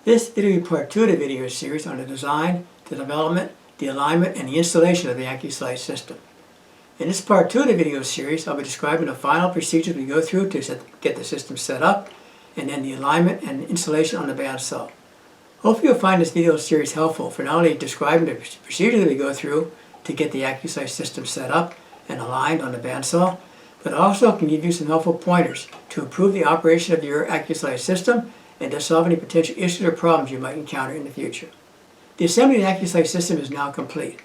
This video will be part 2 of the video series on the design, the development, the alignment, and the installation of the Accu-Slice system. In this part 2 of the video series, I'll be describing the final procedures we go through to get the system set up, and then the alignment and installation on the bandsaw. Hopefully you'll find this video series helpful for not only describing the procedure that we go through to get the Accu-Slice system set up and aligned on the bandsaw, but also can give you some helpful pointers to improve the operation of your Accu-Slice system and to solve any potential issues or problems you might encounter in the future. The assembly of the Accu-Slice system is now complete,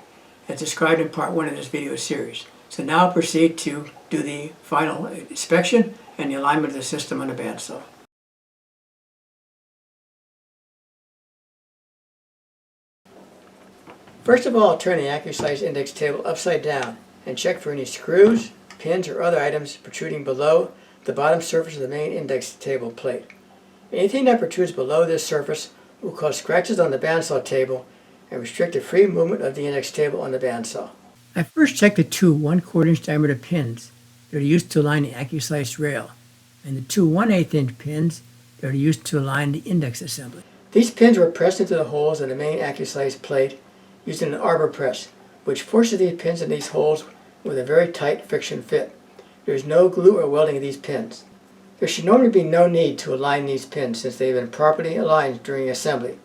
as described in part 1 of this video series. So now I'll proceed to do the final inspection and the alignment of the system on the bandsaw. First of all, I'll turn the Accu-Slice Index table upside down and check for any screws, pins, or other items protruding below the bottom surface of the main index table plate. Anything that protrudes below this surface will cause scratches on the bandsaw table and restrict the free movement of the index table on the bandsaw. I first checked the two 1/4 inch diameter pins that are used to align the Accu-Slice rail, and the two 1/8 inch pins that are used to align the index assembly. These pins were pressed into the holes in the main Accu-Slice plate using an arbor press, which forces these pins in these holes with a very tight friction fit. There is no glue or welding of these pins. There should normally be no need to align these pins since they have been properly aligned during assembly.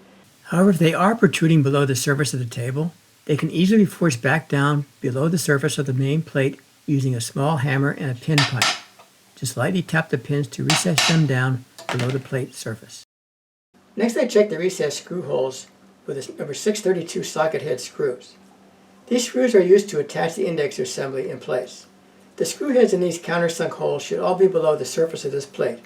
However, if they are protruding below the surface of the table, they can easily be forced back down below the surface of the main plate using a small hammer and a pin pipe. Just lightly tap the pins to recess them down below the plate surface. Next, I check the recessed screw holes with the number 632 socket head screws. These screws are used to attach the index assembly in place. The screw heads in these countersunk holes should all be below the surface of this plate.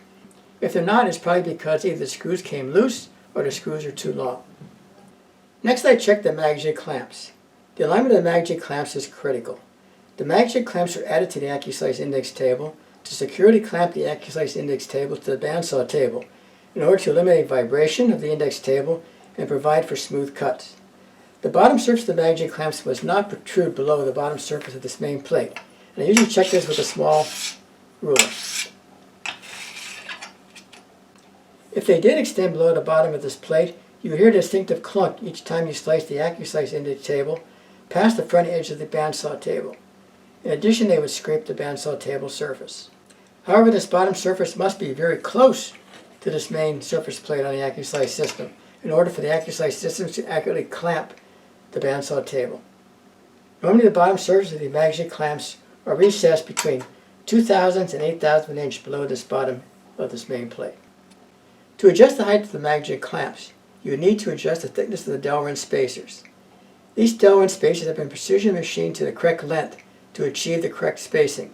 If they're not, it's probably because either the screws came loose or the screws are too long. Next, I check the mag jig clamps. The alignment of the mag jig clamps is critical. The mag jig clamps are added to the Accu-Slice Index table to securely clamp the Accu-Slice Index table to the bandsaw table in order to eliminate vibration of the index table and provide for smooth cuts. The bottom surface of the mag jig clamps must not protrude below the bottom surface of this main plate. And I usually check this with a small ruler. If they did extend below the bottom of this plate, you will hear a distinctive clunk each time you slice the Accu-Slice Index table past the front edge of the bandsaw table. In addition, they would scrape the bandsaw table surface. However, this bottom surface must be very close to this main surface plate on the Accu-Slice system in order for the Accu-Slice system to accurately clamp the bandsaw table. Normally, the bottom surface of the mag jig clamps are recessed between 0.002 and 0.008 of an inch below this bottom of this main plate. To adjust the height of the mag jig clamps, you would need to adjust the thickness of the Delrin spacers. These Delrin spacers have been precision machined to the correct length to achieve the correct spacing.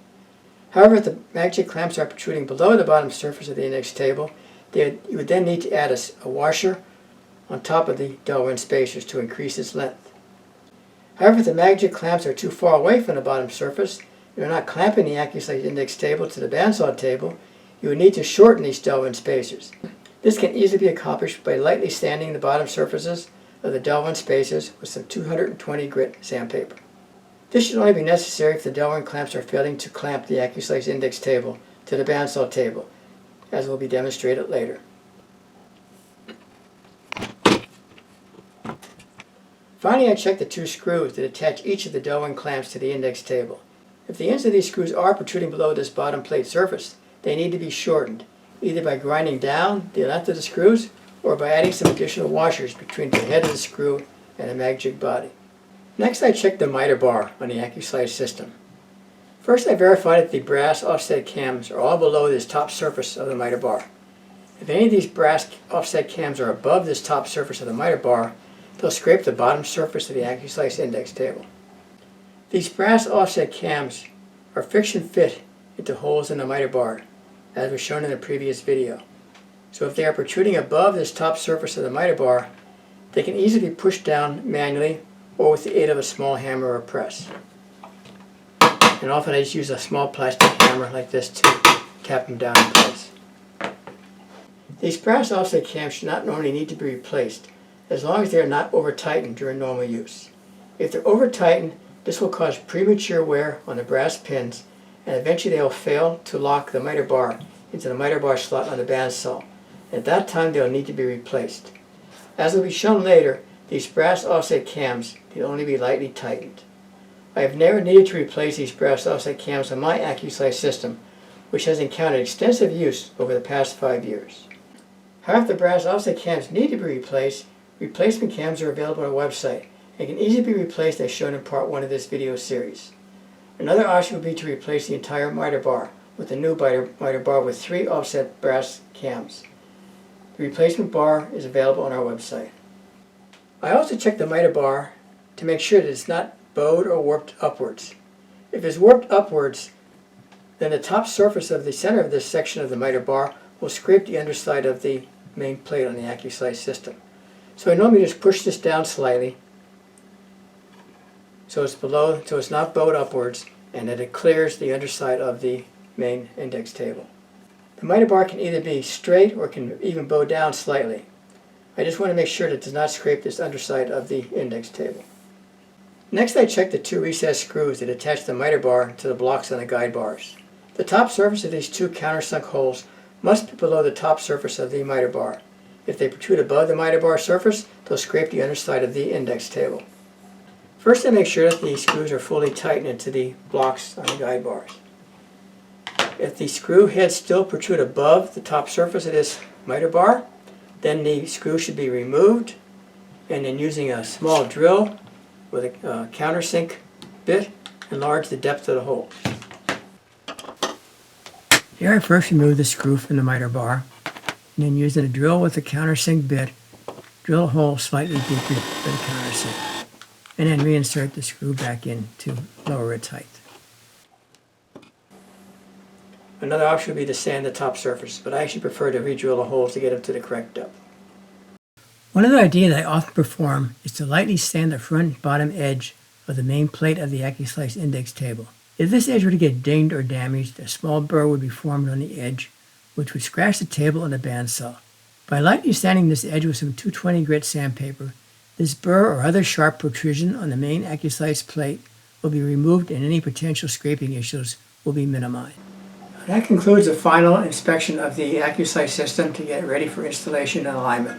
However, if the mag jig clamps are protruding below the bottom surface of the index table, you would then need to add a washer on top of the Delrin spacers to increase its length. However, if the mag jig clamps are too far away from the bottom surface, you're not clamping the Accu-Slice Index table to the bandsaw table, you would need to shorten these Delrin spacers. This can easily be accomplished by lightly sanding the bottom surfaces of the Delrin spacers with some 220 grit sandpaper. This should only be necessary if the Delrin clamps are failing to clamp the Accu-Slice Index table to the bandsaw table, as will be demonstrated later. Finally, I check the two screws that attach each of the Delrin clamps to the index table. If the ends of these screws are protruding below this bottom plate surface, they need to be shortened, either by grinding down the length of the screws or by adding some additional washers between the head of the screw and the mag jig body. Next, I check the miter bar on the Accu-Slice system. First, I verify that the brass offset cams are all below this top surface of the miter bar. If any of these brass offset cams are above this top surface of the miter bar, they'll scrape the bottom surface of the Accu-Slice Index table. These brass offset cams are friction fit into holes in the miter bar, as was shown in the previous video. So if they are protruding above this top surface of the miter bar, they can easily be pushed down manually or with the aid of a small hammer or press. And often I just use a small plastic hammer like this to tap them down in place. These brass offset cams should not normally need to be replaced, as long as they are not over-tightened during normal use. If they're over-tightened, this will cause premature wear on the brass pins, and eventually they will fail to lock the miter bar into the miter bar slot on the bandsaw. At that time, they will need to be replaced. As will be shown later, these brass offset cams can only be lightly tightened. I have never needed to replace these brass offset cams on my Accu-Slice system, which has encountered extensive use over the past 5 years. However, if the brass offset cams need to be replaced, replacement cams are available on our website and can easily be replaced as shown in part 1 of this video series. Another option would be to replace the entire miter bar with a new miter bar with 3 offset brass cams. The replacement bar is available on our website. I also check the miter bar to make sure that it's not bowed or warped upwards. If it's warped upwards, then the top surface of the center of this section of the miter bar will scrape the underside of the main plate on the Accu-Slice system. So I normally just push this down slightly so it's not bowed upwards, and that it clears the underside of the main index table. The miter bar can either be straight or can even bow down slightly. I just want to make sure that it does not scrape this underside of the index table. Next, I check the 2 recessed screws that attach the miter bar to the blocks on the guide bars. The top surface of these 2 countersunk holes must be below the top surface of the miter bar. If they protrude above the miter bar surface, they'll scrape the underside of the index table. First, I make sure that the screws are fully tightened into the blocks on the guide bars. If the screw heads still protrude above the top surface of this miter bar, then the screw should be removed, and then using a small drill with a countersink bit, enlarge the depth of the hole. Here I first remove the screw from the miter bar, and then using a drill with a countersink bit, drill a hole slightly deeper than the countersink, and then reinsert the screw back in to lower its height. Another option would be to sand the top surface, but I actually prefer to re-drill the holes to get them to the correct depth. One other idea that I often perform is to lightly sand the front and bottom edge of the main plate of the Accu-Slice Index table. If this edge were to get dinged or damaged, a small burr would be formed on the edge, which would scratch the table and the bandsaw. By lightly sanding this edge with some 220 grit sandpaper, this burr or other sharp protrusion on the main Accu-Slice plate will be removed and any potential scraping issues will be minimized. That concludes the final inspection of the Accu-Slice system to get it ready for installation and alignment.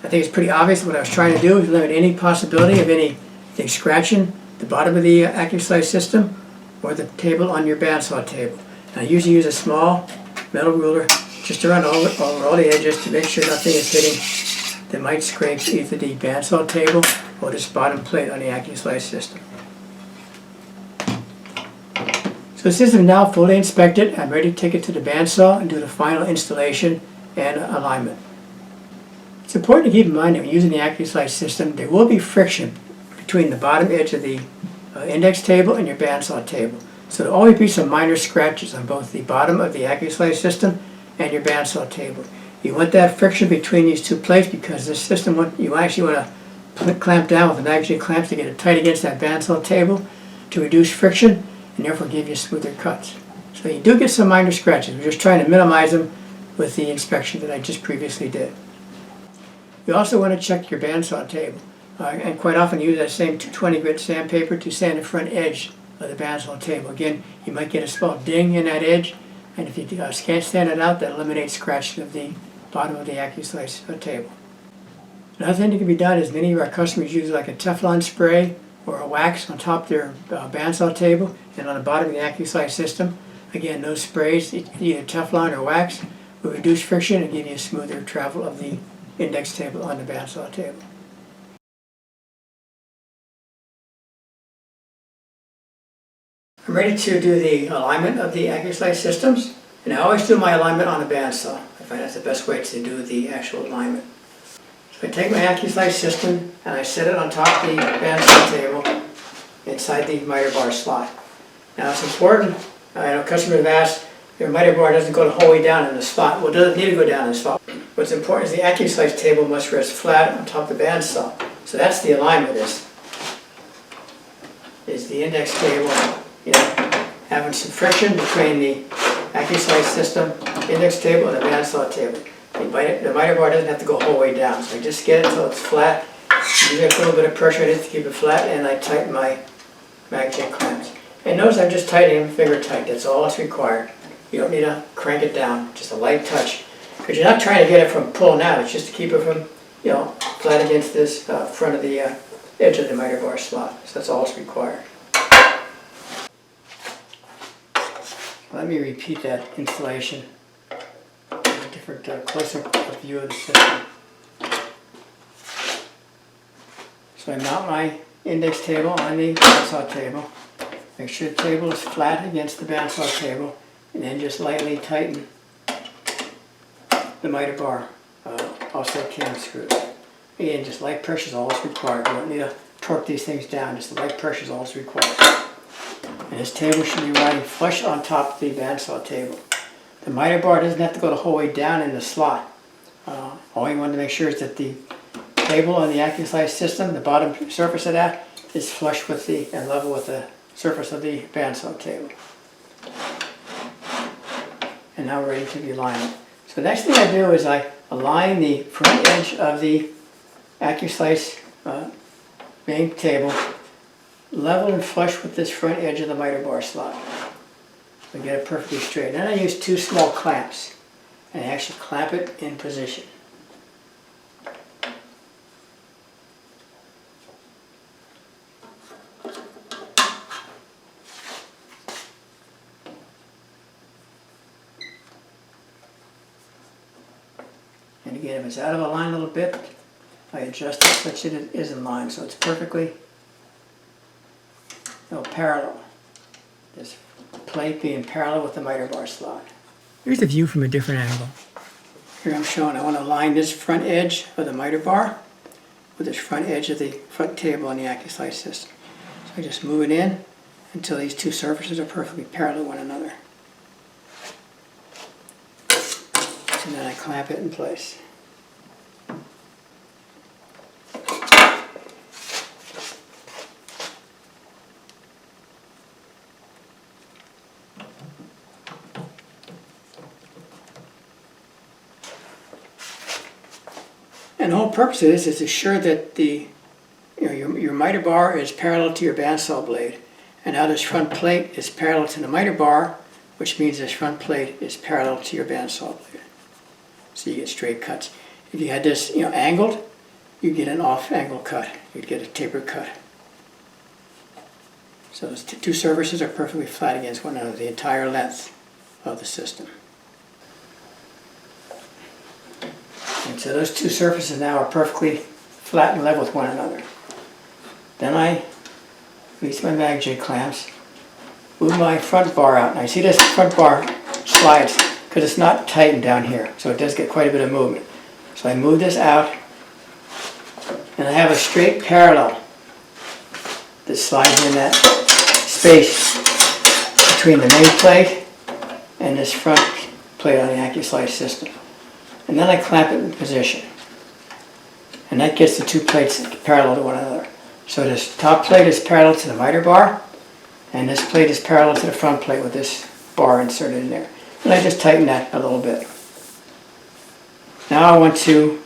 I think it's pretty obvious what I was trying to do is limit any possibility of anything scratching the bottom of the Accu-Slice system or the table on your bandsaw table. And I usually use a small metal ruler just around over all the edges to make sure nothing is hitting that might scrape either the bandsaw table or this bottom plate on the Accu-Slice system. So the system is now fully inspected. I'm ready to take it to the bandsaw and do the final installation and alignment. It's important to keep in mind that when using the Accu-Slice system, there will be friction between the bottom edge of the index table and your bandsaw table. So there will always be some minor scratches on both the bottom of the Accu-Slice system and your bandsaw table. You want that friction between these 2 plates because this system, you actually want to clamp down with the magazine clamps to get it tight against that bandsaw table to reduce friction and therefore give you smoother cuts. So you do get some minor scratches. We're just trying to minimize them with the inspection that I just previously did. You also want to check your bandsaw table, and quite often use that same 220 grit sandpaper to sand the front edge of the bandsaw table. Again, you might get a small ding in that edge, and if you can't sand it out, that eliminates scratching of the bottom of the Accu-Slice table. Another thing that can be done is many of our customers use like a Teflon spray or a wax on top of their bandsaw table and on the bottom of the Accu-Slice system. Again, those sprays, either Teflon or wax, will reduce friction and give you a smoother travel of the index table on the bandsaw table. I'm ready to do the alignment of the Accu-Slice systems, and I always do my alignment on the bandsaw. I find that's the best way to do the actual alignment. So I take my Accu-Slice system and I set it on top of the bandsaw table inside the miter bar slot. Now it's important, I know customers have asked, your miter bar doesn't go the whole way down in the slot. Well, it doesn't need to go down in the slot. What's important is the Accu-Slice table must rest flat on top of the bandsaw. So that's the alignment is the index table, having some friction between the Accu-Slice system, index table, and the bandsaw table. The miter bar doesn't have to go the whole way down. So I just get it until it's flat. Usually I put a little bit of pressure in it to keep it flat, and I tighten my magnet clamps. And notice I'm just tightening them finger tight. That's all that's required. You don't need to crank it down, just a light touch. Because you're not trying to get it from pulling out, it's just to keep it from, flat against this front of the edge of the miter bar slot. So that's all that's required. Let me repeat that installation. A different, closer view of the system. So I mount my index table on the bandsaw table. Make sure the table is flat against the bandsaw table, and then just lightly tighten the miter bar offset cam screws. Again, just light pressure is all that's required. You don't need to torque these things down, just the light pressure is all that's required. And this table should be riding flush on top of the bandsaw table. The miter bar doesn't have to go the whole way down in the slot. All you want to make sure is that the table on the Accu-Slice system, the bottom surface of that, is flush with and level with the surface of the bandsaw table. And now we're ready to align it. So the next thing I do is I align the front edge of the Accu-Slice main table level and flush with this front edge of the miter bar slot. So get it perfectly straight. Then I use 2 small clamps and I actually clamp it in position. And again, if it's out of a line a little bit, I adjust it such that it is in line, so it's perfectly parallel. This plate being parallel with the miter bar slot. Here's the view from a different angle. Here I'm showing I want to align this front edge of the miter bar with this front edge of the front table on the Accu-Slice system. So I just move it in until these 2 surfaces are perfectly parallel to one another. And then I clamp it in place. And the whole purpose of this is to ensure that your miter bar is parallel to your bandsaw blade. And now this front plate is parallel to the miter bar, which means this front plate is parallel to your bandsaw blade. So you get straight cuts. If you had this angled, you'd get an off-angle cut. You'd get a tapered cut. So those 2 surfaces are perfectly flat against one another, the entire length of the system. And so those 2 surfaces now are perfectly flat and level with one another. Then I release my mag J clamps, move my front bar out. And I see this front bar slides because it's not tightened down here, so it does get quite a bit of movement. So I move this out, and I have a straight parallel that slides in that space between the main plate and this front plate on the Accu-Slice system. And then I clamp it in position. And that gets the 2 plates parallel to one another. So this top plate is parallel to the miter bar, and this plate is parallel to the front plate with this bar inserted in there. And I just tighten that a little bit. Now I want to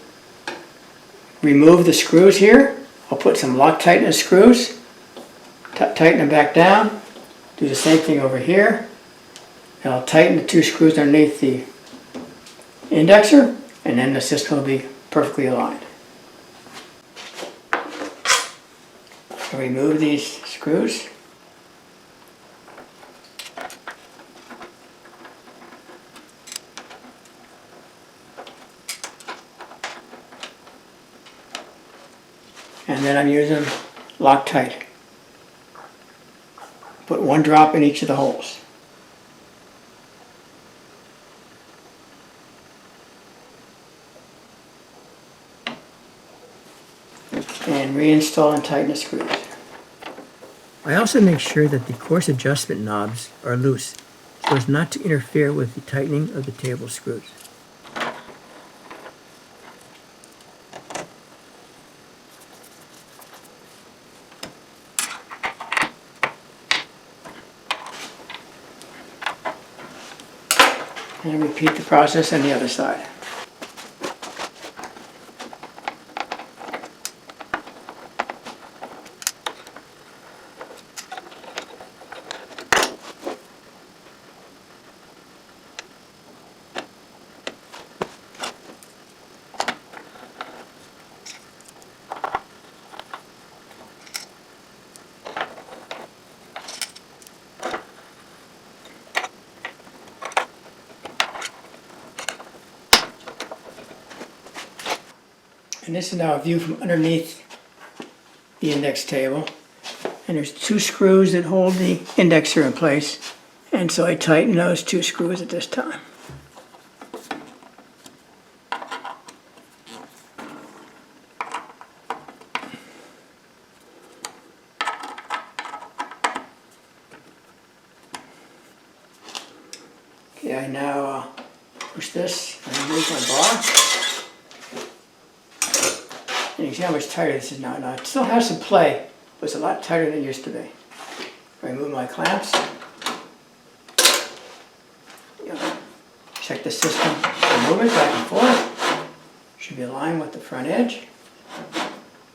remove the screws here. I'll put some Loctite in the screws, tighten them back down, do the same thing over here, and I'll tighten the 2 screws underneath the indexer, and then the system will be perfectly aligned. I'll remove these screws. And then I'm using Loctite. Put 1 drop in each of the holes. And reinstall and tighten the screws. I also make sure that the coarse adjustment knobs are loose so as not to interfere with the tightening of the table screws. And repeat the process on the other side. And this is now a view from underneath the index table. And there's 2 screws that hold the indexer in place. And so I tighten those 2 screws at this time. Okay, I now push this and remove my bar. And you see how much tighter this is now. Now it still has some play, but it's a lot tighter than it used to be. Remove my clamps. Check the system for movement back and forth. Should be aligned with the front edge.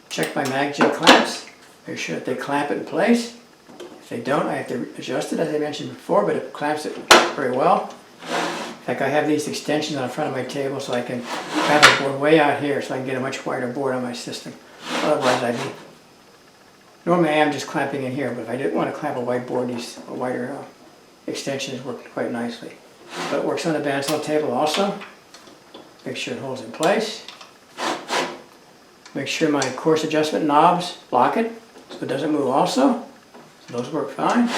Check my mag J clamps. Make sure that they clamp it in place. If they don't, I have to adjust it as I mentioned before, but it clamps it very well. In fact, I have these extensions on the front of my table so I can have the board way out here so I can get a much wider board on my system. Otherwise, normally I am just clamping in here, but if I didn't want to clamp a wide board, these wider extensions work quite nicely. But it works on the bandsaw table also. Make sure it holds in place. Make sure my course adjustment knobs lock it so it doesn't move also. So those work fine.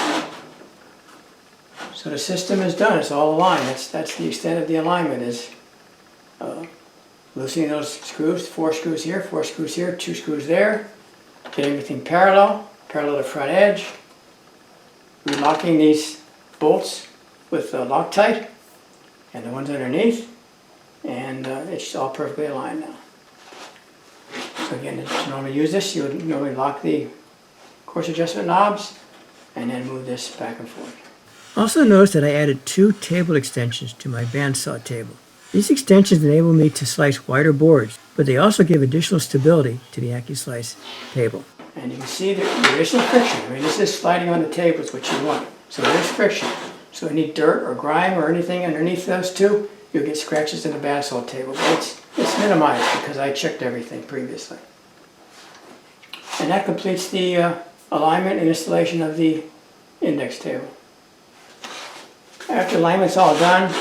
So the system is done, it's all aligned. That's the extent of the alignment is loosening those screws, 4 screws here, 4 screws here, 2 screws there. Get everything parallel to front edge. Relocking these bolts with Loctite and the ones underneath. And it's all perfectly aligned now. So again, to normally use this, you would normally lock the course adjustment knobs and then move this back and forth. Also notice that I added 2 table extensions to my bandsaw table. These extensions enable me to slice wider boards, but they also give additional stability to the Accu-Slice table. And you can see that there is some friction. I mean, this is sliding on the table is what you want. So there's friction. So any dirt or grime or anything underneath those 2, you'll get scratches in the bandsaw table. But it's minimized because I checked everything previously. And that completes the alignment and installation of the index table. After alignment's all done,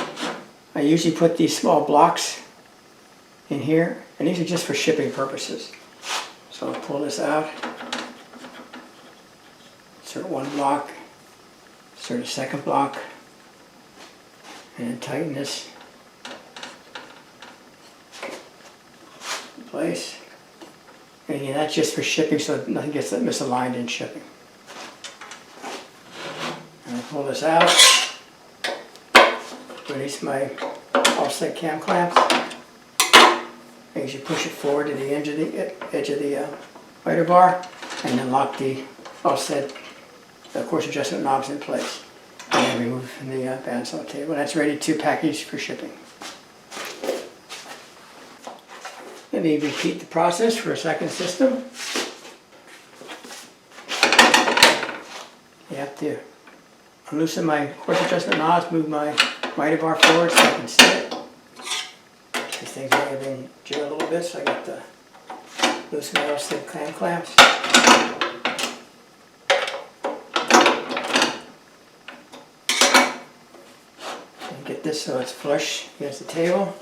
I usually put these small blocks in here, and these are just for shipping purposes. So I'll pull this out, insert 1 block, insert a 2nd block, and then tighten this in place. And again, that's just for shipping so nothing gets misaligned in shipping. And I pull this out. Release my offset cam clamps. As you push it forward to the edge of the miter bar, and then lock the offset course adjustment knobs in place. And then remove from the bandsaw table. That's ready to package for shipping. Let me repeat the process for a second system. You have to loosen my course adjustment knobs, move my miter bar forward so I can see it. These things may have been jigged a little bit, so I got to loosen my offset cam clamps. And get this so it's flush against the table.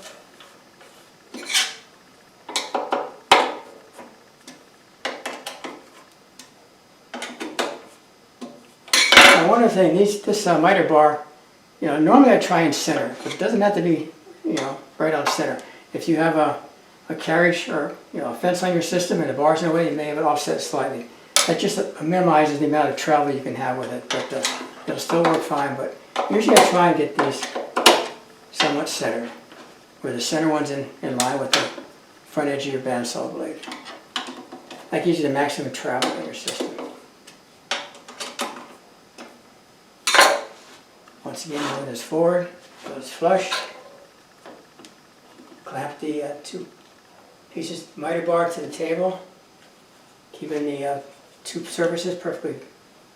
Now one other thing, this miter bar, normally I try and center, but it doesn't have to be, right on center. If you have a carriage or, a fence on your system and the bar's in the way, you may have it offset slightly. That just minimizes the amount of travel you can have with it, but it'll still work fine. But usually I try and get these somewhat centered, where the center one's in line with the front edge of your bandsaw blade. That gives you the maximum travel in your system. Once again, move this forward so it's flush. Clamp the 2 pieces miter bar to the table, keeping the 2 surfaces perfectly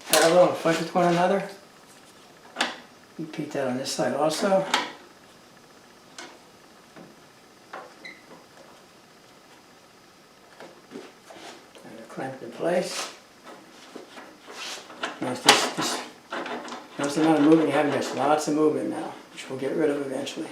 parallel and flush with one another. Repeat that on this side also. And clamp it in place. Notice the amount of movement you have in this. Lots of movement now, which we'll get rid of eventually.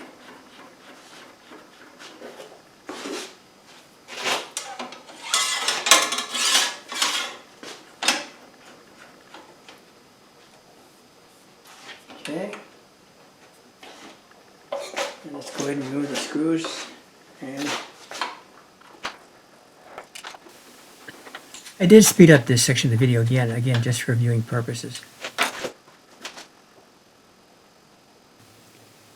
And let's go ahead and remove the screws. And I did speed up this section of the video again just for viewing purposes.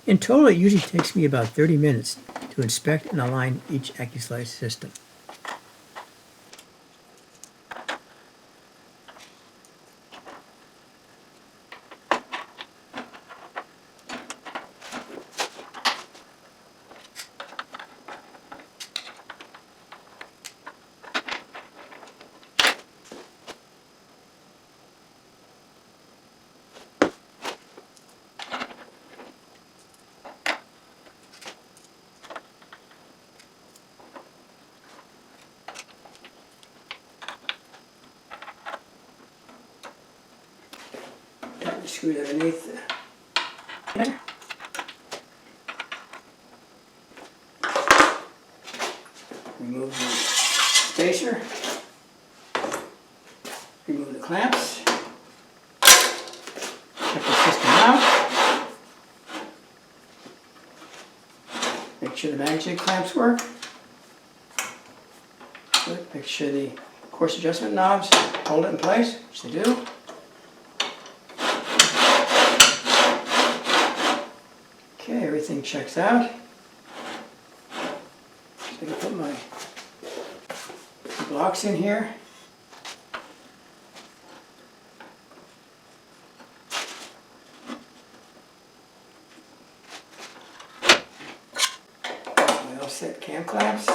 In total, it usually takes me about 30 minutes to inspect and align each Accu-Slice system. Tighten the screws underneath the header. Remove the spacer. Remove the clamps. Check the system out. Make sure the magnetic clamps work. Good. Make sure the course adjustment knobs hold it in place, which they do. Okay, everything checks out. So I can put my blocks in here. My offset cam clamps.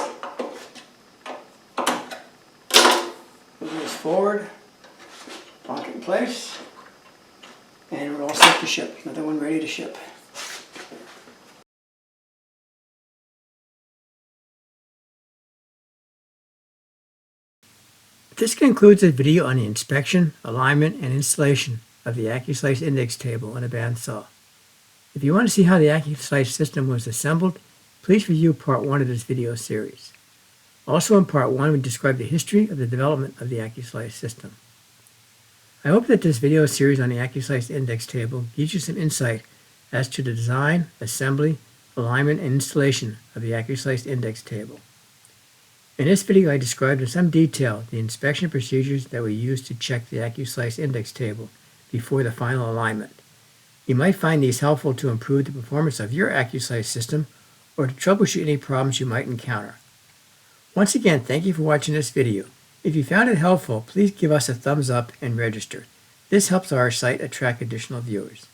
Move this forward, lock it in place, and we're all set to ship. Another one ready to ship. This concludes the video on the inspection, alignment, and installation of the Accu-Slice Index table on a bandsaw. If you want to see how the Accu-Slice system was assembled, please review part 1 of this video series. Also in part 1, we describe the history of the development of the Accu-Slice system. I hope that this video series on the Accu-Slice Index table gives you some insight as to the design, assembly, alignment, and installation of the Accu-Slice Index table. In this video, I described in some detail the inspection procedures that we use to check the Accu-Slice Index table before the final alignment. You might find these helpful to improve the performance of your Accu-Slice system or to troubleshoot any problems you might encounter. Once again, thank you for watching this video. If you found it helpful, please give us a thumbs up and register. This helps our site attract additional viewers.